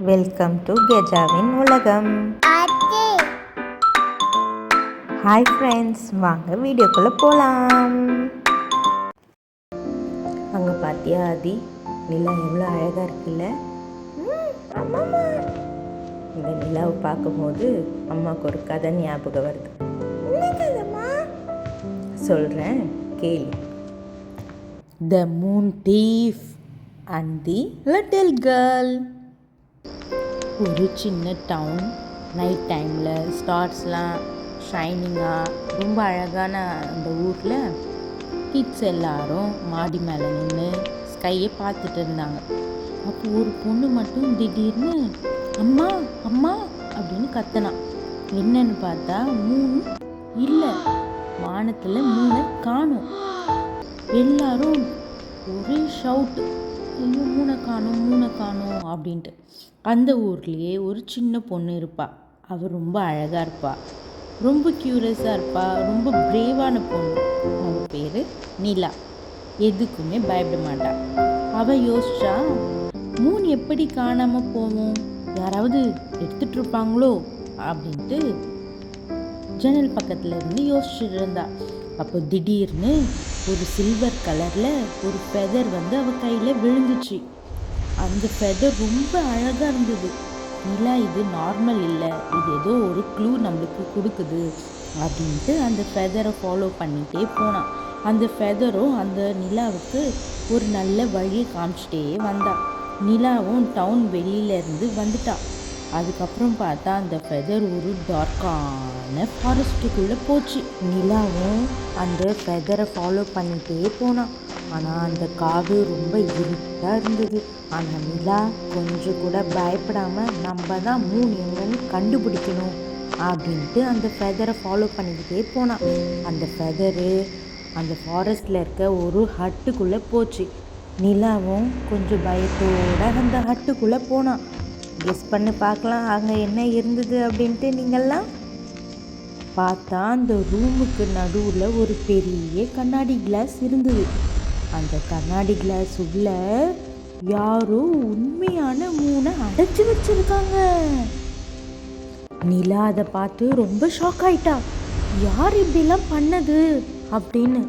Welcome to கெஜாவின் உலகம். Hi friends, வாங்க வீடியோக்குள்ளே போகலாம். அங்கே பார்த்தியா ஆதி, நிலா எவ்வளோ அழகாக இருக்குல்ல. இந்த நிலாவை பார்க்கும்போது அம்மாவுக்கு ஒரு கதை ஞாபகம் வருது. சொல்கிறேன் கேளு. The moon thief and the little girl. ஒரு சின்ன டவுன், நைட் டைமில் ஸ்டார்ஸ்லாம் ஷைனிங்காக ரொம்ப அழகான அந்த ஊரில் கிட்ஸ் எல்லாரும் மாடி மேலே நின்று ஸ்கையை பார்த்துட்டு இருந்தாங்க. அப்போ ஒரு பொண்ணு மட்டும் திடீர்னு அம்மா அம்மா அப்படின்னு கத்துனான். என்னன்னு பார்த்தா மூணு இல்லை, வானத்தில் மூணை காணும். எல்லாரும் ஒரே ஷவுட்டு, ஐயோ மூணை காணும் அப்படின்ட்டு. அந்த ஊர்லேயே ஒரு சின்ன பொண்ணு இருப்பாள். அவள் ரொம்ப அழகாக இருப்பாள், ரொம்ப க்யூரியஸாக இருப்பாள், ரொம்ப பிரேவான பொண்ணு. அவள் பேர் நிலா. எதுக்குமே பயப்பட மாட்டாள். அவள் யோசிச்சா, மூணு எப்படி காணாமல் போவோம், யாராவது எடுத்துகிட்டு இருப்பாங்களோ அப்படின்ட்டு ஜன்னல் பக்கத்தில் இருந்து யோசிச்சுட்டு இருந்தா. அப்போ திடீர்னு ஒரு சில்வர் கலரில் ஒரு ஃபெதர் அவள் கையில் விழுந்துச்சு. அந்த ஃபெதர் ரொம்ப அழகாக இருந்தது. நிலா, இது நார்மல் இல்லை, இது ஏதோ ஒரு க்ளூ நம்மளுக்கு கொடுக்குது அப்படின்ட்டு அந்த ஃபெதரை ஃபாலோ பண்ணிகிட்டே போனான். அந்த ஃபெதரும் அந்த நிலாவுக்கு ஒரு நல்ல வழியை காமிச்சிட்டே வந்தாள். நிலாவும் டவுன் வெளியிலேருந்து வந்துட்டா. அதுக்கப்புறம் பார்த்தா அந்த ஃபெதர் ஒரு டார்க்கான ஃபாரஸ்ட்டுக்குள்ளே போச்சு. நிலாவும் அந்த ஃபெதரை ஃபாலோ பண்ணிகிட்டே போனான். ஆனால் அந்த காடு ரொம்ப இருட்டாக இருந்தது. ஆனால் நிலா கொஞ்சம் கூட பயப்படாமல் நம்ம தான் மூணு எங்கன்னு கண்டுபிடிக்கணும் அப்படின்ட்டு அந்த ஃபெதரை ஃபாலோ பண்ணிக்கிட்டே போனான். அந்த ஃபெதரு அந்த ஃபாரஸ்டில் இருக்க ஒரு ஹட்டுக்குள்ளே போச்சு. நிலாவும் கொஞ்சம் பயத்தோடு அந்த ஹட்டுக்குள்ளே போனான். கெஸ் பண்ணி பார்க்கலாம் அங்கே என்ன இருந்தது அப்படின்ட்டு. நீங்கள்லாம் பார்த்தா அந்த ரூமுக்கு நடுவில் ஒரு பெரிய கண்ணாடி கிளாஸ் இருந்தது. அந்த கண்ணாடி கிளாஸ் உள்ள யாரோ உண்மையான மூணை அடைச்சி வச்சிருக்காங்க. நிலா அதை பார்த்து ரொம்ப ஷாக் ஆயிட்டா. யார் இப்படிலாம் பண்ணது அப்படின்னு.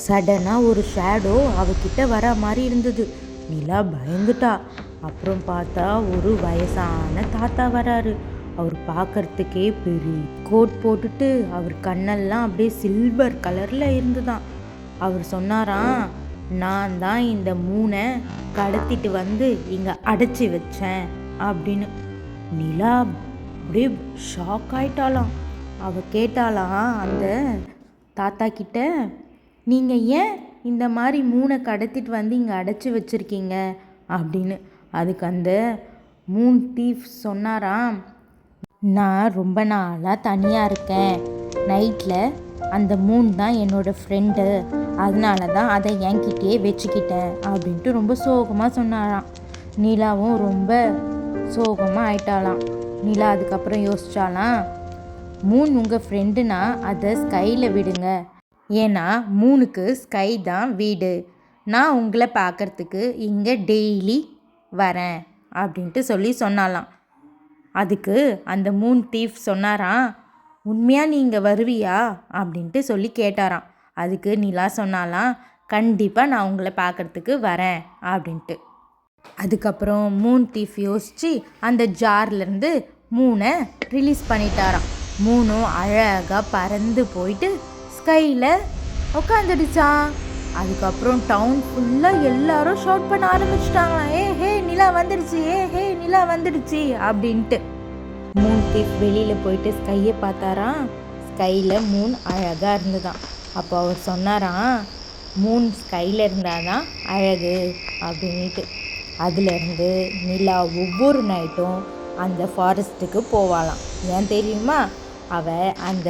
சடனாக ஒரு ஷேடோ அவகிட்ட வர மாதிரி இருந்தது. நிலா பயந்துட்டா. அப்புறம் பார்த்தா ஒரு வயசான தாத்தா வராரு. அவர் பார்க்கறதுக்கே பெரிய கோட் போட்டுட்டு அவர் கண்ணெல்லாம் அப்படியே சில்வர் கலரில் இருந்துதான். அவர் சொன்னாராம், நான் தான் இந்த மூணை கடத்திட்டு வந்து இங்கே அடைச்சி வச்சேன் அப்படின்னு. நிலா அப்படியே ஷாக் ஆயிட்டாலாம். அவள் கேட்டாலாம் அந்த தாத்தா கிட்ட, நீங்கள் ஏன் இந்த மாதிரி மூணை கடத்திட்டு வந்து இங்கே அடைச்சி வச்சுருக்கீங்க அப்படின்னு. அதுக்கு அந்த மூன் தீஃப் சொன்னாராம், நான் ரொம்ப நாளாக தனியாக இருக்கேன். நைட்டில் அந்த மூன் தான் என்னோடய ஃப்ரெண்டு, அதனால தான் அதை என்கிட்டயே வச்சுக்கிட்டேன் அப்படின்ட்டு ரொம்ப சோகமாக சொன்னாராம். நிலாவும் ரொம்ப சோகமாக ஆயிட்டாலாம். நிலா அதுக்கப்புறம் யோசிச்சாலாம், மூன் உங்கள் ஃப்ரெண்டுனா அதை ஸ்கையில் விடுங்க, ஏன்னா மூணுக்கு ஸ்கை தான் வீடு. நான் உங்களை பார்க்குறதுக்கு இங்கே டெய்லி வரேன் அப்படின்ட்டு சொன்னாலாம். அதுக்கு அந்த மூன் தீஃப் சொன்னாராம், உண்மையாக நீங்கள் வருவியா அப்படின்ட்டு கேட்டாராம். அதுக்கு நிலா சொன்னாலாம், கண்டிப்பாக நான் உங்களை பார்க்குறதுக்கு வரேன் அப்படின்ட்டு. அதுக்கப்புறம் மூன் தீஃப் யோசித்து அந்த ஜார்லேருந்து மூணை ரிலீஸ் பண்ணிட்டாராம். மூணும் அழகாக பறந்து போயிட்டு ஸ்கையில் உட்காந்துடுச்சான். அதுக்கப்புறம் டவுன் ஃபுல்லாக எல்லாரும் ஷவுட் பண்ண ஆரம்பிச்சிட்டாங்களாம், ஹே நிலா வந்துடுச்சு, ஹே நிலா வந்துடுச்சு அப்படின்ட்டு. மூன் தீஃப் வெளியில் போயிட்டு ஸ்கையை பார்த்தாராம். ஸ்கையில் மூன் அழகாக இருந்ததான். அப்போ அவர் சொன்னாராம், மூன் ஸ்கையில் இருந்தால் தான் அழகு அப்படின்ட்டு. அதுலேருந்து நிலா ஒவ்வொரு நைட்டும் அந்த ஃபாரஸ்ட்டுக்கு போவாளாம். ஏன் தெரியுமா? அவள் அந்த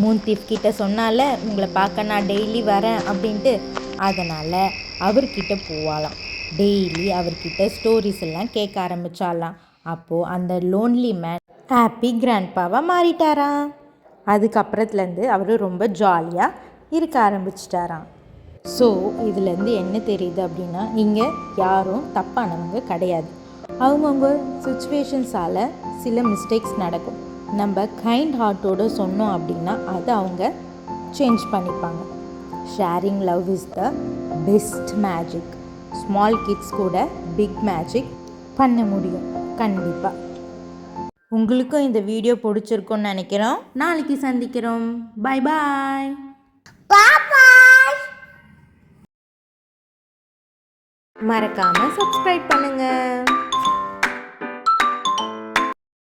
மூன் தீஃப் கிட்ட சொன்னால, உங்களை பார்க்க நான் டெய்லி வரேன் அப்படின்ட்டு. அதனால் அவர்கிட்ட போவாளாம். டெய்லி அவர்கிட்ட ஸ்டோரிஸ் எல்லாம் கேட்க ஆரம்பித்தாலாம். அப்போது அந்த லோன்லி மேன் ஹாப்பி கிராண்ட்பாவாக மாறிட்டாராம். அதுக்கப்புறத்துலேருந்து அவர் ரொம்ப ஜாலியாக இருக்க ஆரம்பிச்சிட்டாராம். ஸோ இதுலேருந்து என்ன தெரியுது அப்படின்னா, நீங்கள் யாரும் தப்பானவங்க கிடையாது. அவங்கவுங்க சுச்சுவேஷன்ஸால் சில மிஸ்டேக்ஸ் நடக்கும். நம்ம கைண்ட் ஹார்ட்டோடு சொன்னோம் அப்படின்னா அதை அவங்க சேஞ்ச் பண்ணிப்பாங்க. Sharing love is the best magic. Small kids கூட பிக் மேஜிக் பண்ண முடியும் கண்டிப்பாக. உங்களுக்கும் இந்த வீடியோ பிடிச்சிருக்குன்னு நினைக்கிறோம். நாளைக்கு சந்திக்கிறோம். பாய் பாய். மறக்காமல் சப்ஸ்கிரைப் பண்ணுங்கள்.